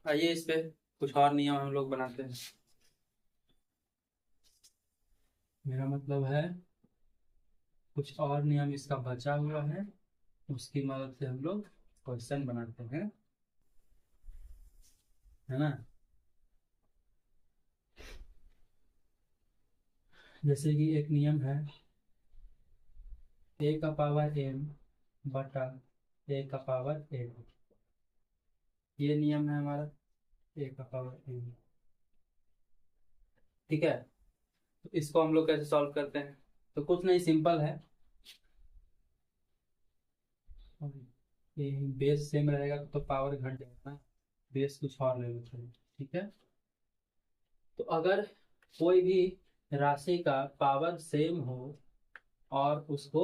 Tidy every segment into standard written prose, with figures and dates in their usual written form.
आइए इस पे कुछ और नियम हम लोग बनाते हैं। मेरा मतलब है कुछ और नियम इसका बचा हुआ है, उसकी मदद से हम लोग क्वेश्चन बनाते हैं, है ना। जैसे कि एक नियम है ए का पावर m बटा ए का पावर n। ये नियम है हमारा ए का पावर m। ठीक है, तो इसको हम लोग कैसे सॉल्व करते हैं? तो कुछ नहीं, सिंपल है। ये बेस सेम रहेगा तो पावर घट जाएगा ना, बेस कुछ और ले लेते हैं। ठीक है, तो अगर कोई भी राशि का पावर सेम हो और उसको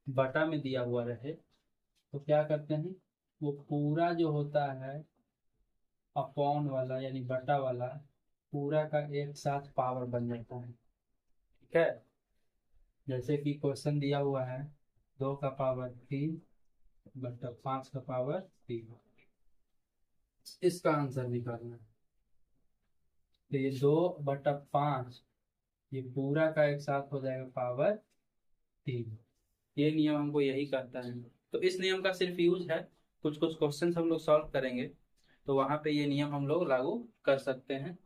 बटा में दिया हुआ रहे, तो क्या करते हैं, वो पूरा जो होता है अपॉन वाला यानी बटा वाला, पूरा का एक साथ पावर बन जाता है। ठीक है, जैसे कि क्वेश्चन दिया हुआ है 2 का पावर 3 बटा 5 का पावर 3, इसका आंसर निकालना है। तो ये 2/5, ये पूरा का एक साथ हो जाएगा पावर 3। ये नियम हमको यही कहता है। तो इस नियम का सिर्फ यूज है, कुछ कुछ क्वेश्चन हम लोग सॉल्व करेंगे तो वहां पे ये नियम हम लोग लागू कर सकते हैं,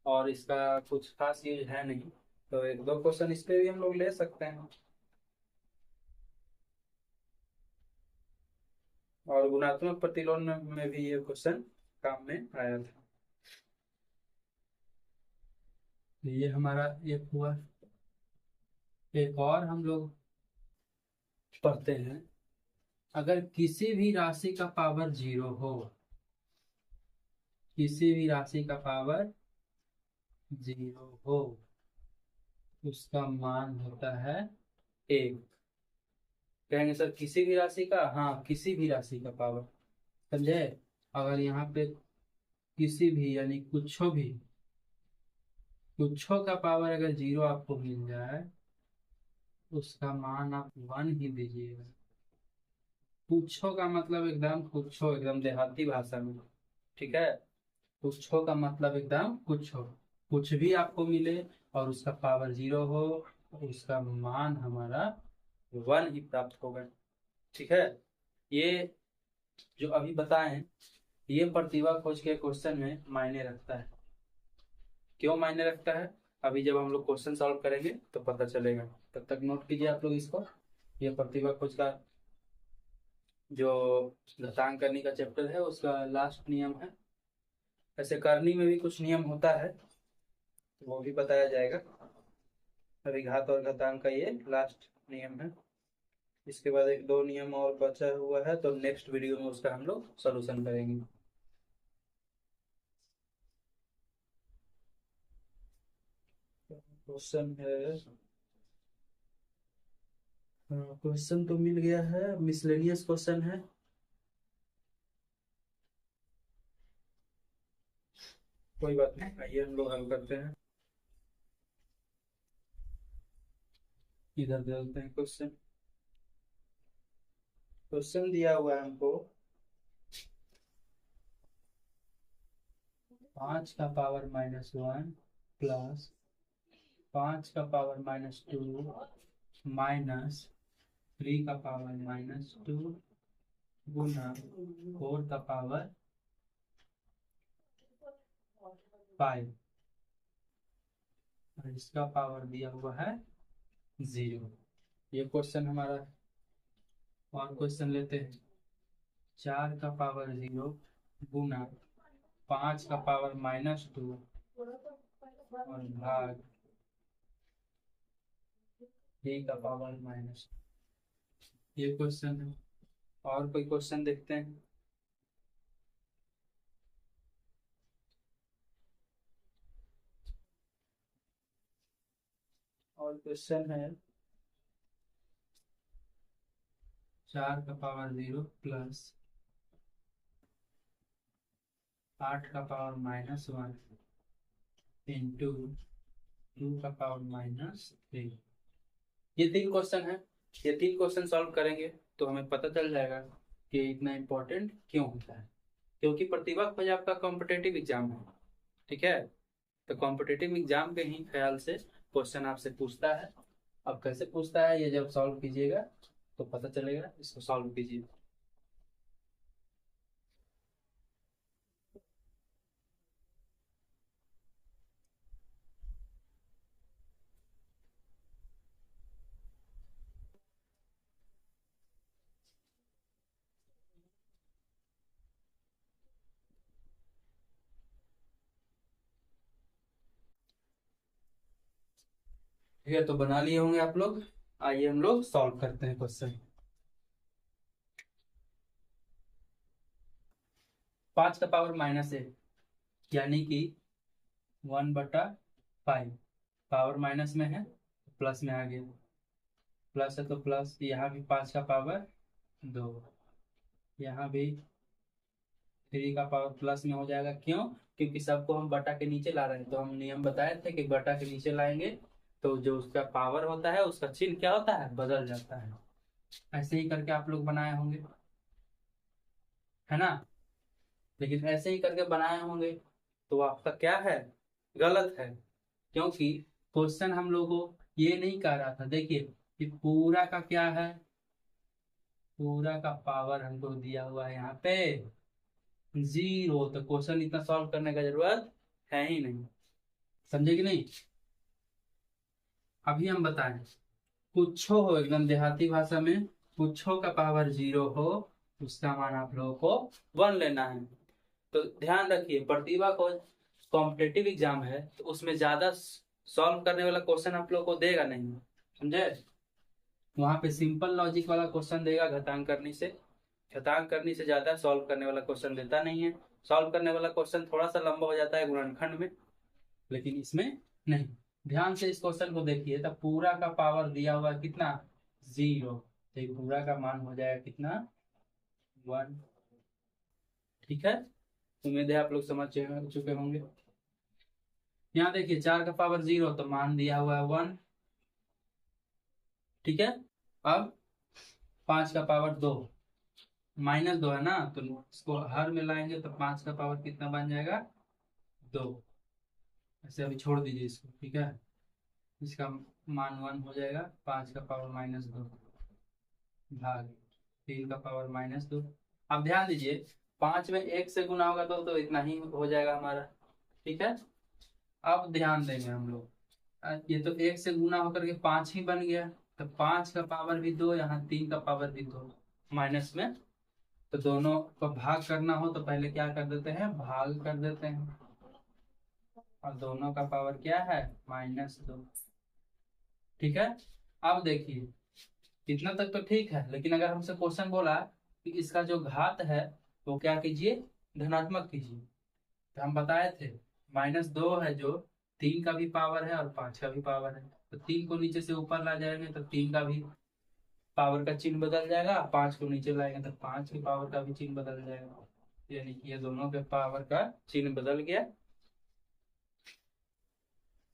और इसका कुछ खास यूज है नहीं। तो एक दो क्वेश्चन इस पे भी हम लोग ले सकते हैं। और गुणात्मक प्रतिलोम में भी ये क्वेश्चन काम में आया था। तो ये हमारा एक हुआ। एक और हम लोग पढ़ते हैं, अगर किसी भी राशि का पावर 0 हो, किसी भी राशि का पावर 0 हो, उसका मान होता है 1। कहेंगे सर किसी भी राशि का? हाँ, किसी भी राशि का पावर, समझे। अगर यहाँ पे किसी भी यानी कुछो भी, कुछो का पावर अगर 0 आपको मिल जाए, उसका मान आप 1 ही दीजिएगा। कुछो का मतलब एकदम कुछो, एकदम देहाती भाषा में। ठीक है, कुछो का मतलब एकदम कुछो, कुछ भी आपको मिले और उसका पावर 0 हो, तो उसका मान हमारा 1 ही प्राप्त होगा। ठीक है, ये जो अभी बताएं, ये प्रतिभा खोज के क्वेश्चन में मायने रखता है। क्यों मायने रखता है, अभी जब हम लोग क्वेश्चन सॉल्व करेंगे तो पता चलेगा। तब तक नोट कीजिए आप लोग इसको। ये प्रतिभा खोज का जो घातांक करने का चैप्टर है उसका लास्ट नियम है। ऐसे करनी में भी कुछ नियम होता है, तो वो भी बताया जाएगा। अभी घात और घातांक का ये लास्ट नियम है। इसके बाद एक दो नियम और बचा हुआ है, तो नेक्स्ट वीडियो में उसका हम लोग सॉल्यूशन करेंगे। क्वेश्चन है, क्वेश्चन तो मिल गया है, मिसलेनियस क्वेश्चन है। कोई बात नहीं, आइए हम लोग हल करते हैं। इधर देखते हैं क्वेश्चन। क्वेश्चन दिया हुआ है हमको 5 का पावर -1 प्लस 5 का पावर -2 माइनस 3 का पावर -2 गुना 4 का पावर 5, और इसका पावर दिया हुआ है 0। ये क्वेश्चन हमारा है। और क्वेश्चन लेते हैं, 4 का पावर 0 गुना 5 का पावर -2 और भाग 3 का पावर-। ये क्वेश्चन है। और कोई क्वेश्चन देखते हैं। और क्वेश्चन है 4 का पावर 0 प्लस 8 का पावर-1 इंटू 2 का पावर-3। ये 3 क्वेश्चन है। ये 3 क्वेश्चन सॉल्व करेंगे तो हमें पता चल जाएगा कि इतना इम्पोर्टेंट क्यों होता है। क्योंकि प्रतिभा खोज आपका कॉम्पिटेटिव एग्जाम है, ठीक है। तो कॉम्पिटेटिव एग्जाम के ही ख्याल से क्वेश्चन आपसे पूछता है। अब कैसे पूछता है ये जब सॉल्व कीजिएगा तो पता चलेगा, इसको सॉल्व कीजिए। ठीक है, तो बना लिए होंगे आप लोग। आइए हम लोग सॉल्व करते हैं क्वेश्चन। 5 का पावर -1 यानी कि 1/5। पावर माइनस में है प्लस में आ गया, प्लस है तो प्लस, यहाँ भी 5 का पावर 2, यहाँ भी 3 का पावर प्लस में हो जाएगा। क्यों? क्योंकि सबको हम बटा के नीचे ला रहे हैं, तो हम नियम बताए थे कि बटा के नीचे लाएंगे तो जो उसका पावर होता है उसका चिन्ह क्या होता है, बदल जाता है। ऐसे ही करके आप लोग बनाए होंगे, है ना। लेकिन ऐसे ही करके बनाए होंगे तो आपका क्या है, गलत है। क्योंकि क्वेश्चन हम लोगों को ये नहीं कह रहा था, देखिए कि पूरा का क्या है, पूरा का पावर हमको दिया हुआ है यहाँ पे 0। तो क्वेश्चन इतना सॉल्व करने का जरूरत है ही नहीं, समझे कि नहीं। अभी हम बताएं, कुछो हो, एकदम देहाती भाषा में, कुछो का पावर 0 हो, उसका मान आप लोगों को 1 लेना है। तो ध्यान रखिए, प्रतिभा को कॉम्पिटेटिव एग्जाम है तो उसमें ज्यादा सॉल्व करने वाला क्वेश्चन आप लोग को देगा नहीं, समझे। वहां पे सिंपल लॉजिक वाला क्वेश्चन देगा, घटांग करने से, घटांग करने से ज्यादा सॉल्व करने वाला क्वेश्चन देता नहीं है। सॉल्व करने वाला क्वेश्चन थोड़ा सा लंबा हो जाता है गुणनखंड में, लेकिन इसमें नहीं। ध्यान से इस क्वेश्चन को देखिए, तो पूरा का पावर दिया हुआ है कितना, 0। तो ये पूरा का मान हो जाएगा कितना, 1। ठीक है, उम्मीद है आप लोग समझ चुके होंगे। यहाँ देखिए 4 का पावर 0 तो मान दिया हुआ है 1, ठीक है। अब 5 का पावर 2, -2 है ना, तो इसको हर में लाएंगे तो 5 का पावर कितना बन जाएगा, 2। ऐसे अभी छोड़ दीजिए इसको, ठीक है। इसका मान 1 हो जाएगा, 5 का पावर -2 भाग 3 का पावर -2। अब ध्यान दीजिए, 5 में 1 से गुना होगा तो इतना ही हो जाएगा हमारा, ठीक है। अब ध्यान देंगे हम लोग, ये तो 1 से गुना होकर के 5 ही बन गया, तो 5 का पावर भी 2, यहाँ 3 का पावर भी 2 माइनस में। तो दोनों को भाग करना हो तो पहले क्या कर देते हैं, भाग कर देते हैं, और दोनों का पावर क्या है, -2, ठीक है। अब देखिए इतना तक तो ठीक है, लेकिन अगर हमसे क्वेश्चन बोला कि इसका जो घात है वो क्या कीजिए, धनात्मक कीजिए, तो हम बताए थे -2 है जो 3 का भी पावर है और 5 का भी पावर है, तो 3 को नीचे से ऊपर ला जाएंगे तो 3 का भी पावर का चिन्ह बदल जाएगा, 5 को नीचे लाएंगे तो 5 के पावर का भी चिन्ह बदल जाएगा, यानी कि ये दोनों के पावर का चिन्ह बदल गया।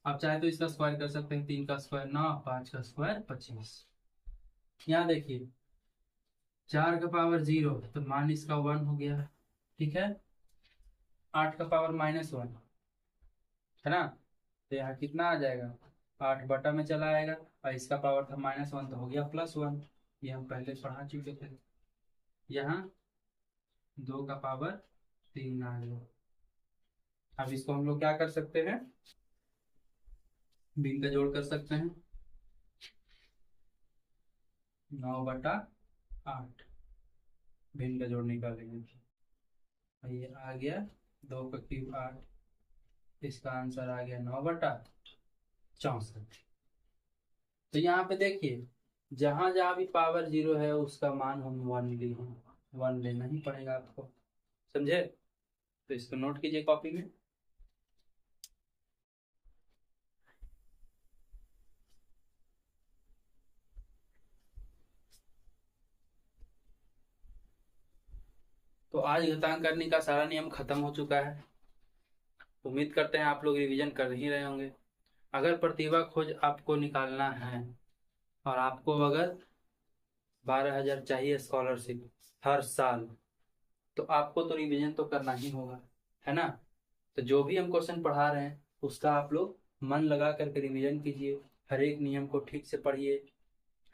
आप चाहे तो इसका स्क्वायर कर सकते हैं, 3 का स्क्वायर 9, 5 का स्क्वायर 25। यहाँ देखिए 4 का पावर 0 तो मान इसका 1 हो गया, ठीक है। 8 का पावर -1 है ना, तो यहाँ कितना आ जाएगा, 8 बटा में चला आएगा, और इसका पावर था -1 तो हो गया +1। ये हम पहले पढ़ा चुके थे। यहाँ 2 का पावर 3 आ गया। अब इसको हम लोग क्या कर सकते हैं, भिन्न का जोड़ कर सकते हैं, 9/8 भिन्न का जोड़ निकालेंगे, ये आ गया 2 का क्यूब 8, इसका आंसर आ गया 9/64। तो यहाँ पे देखिए जहां जहां भी पावर 0 है उसका मान हम 1 लिए हैं, 1 लेना ही पड़ेगा आपको, समझे। तो इसको नोट कीजिए कॉपी में। तो आज घातांक करने का सारा नियम खत्म हो चुका है। उम्मीद करते हैं आप लोग रिवीजन कर ही रहे होंगे। अगर प्रतिभा खोज आपको निकालना है और आपको अगर 12,000 चाहिए स्कॉलरशिप हर साल, तो आपको तो रिवीजन तो करना ही होगा, है ना। तो जो भी हम क्वेश्चन पढ़ा रहे हैं उसका आप लोग मन लगा करके रिवीजन कीजिए, हर एक नियम को ठीक से पढ़िए,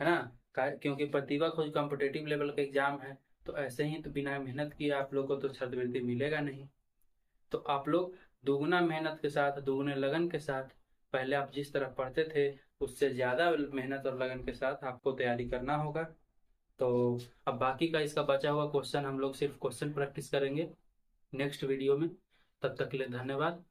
है ना। क्योंकि प्रतिभा खोज कॉम्पिटेटिव लेवल का एग्जाम है, तो ऐसे ही तो बिना मेहनत किए आप लोग को तो छात्रवृत्ति मिलेगा नहीं। तो आप लोग दुगना मेहनत के साथ, दुगने लगन के साथ, पहले आप जिस तरह पढ़ते थे उससे ज्यादा मेहनत और लगन के साथ आपको तैयारी करना होगा। तो अब बाकी का इसका बचा हुआ क्वेश्चन हम लोग सिर्फ क्वेश्चन प्रैक्टिस करेंगे नेक्स्ट वीडियो में। तब तक के लिए धन्यवाद।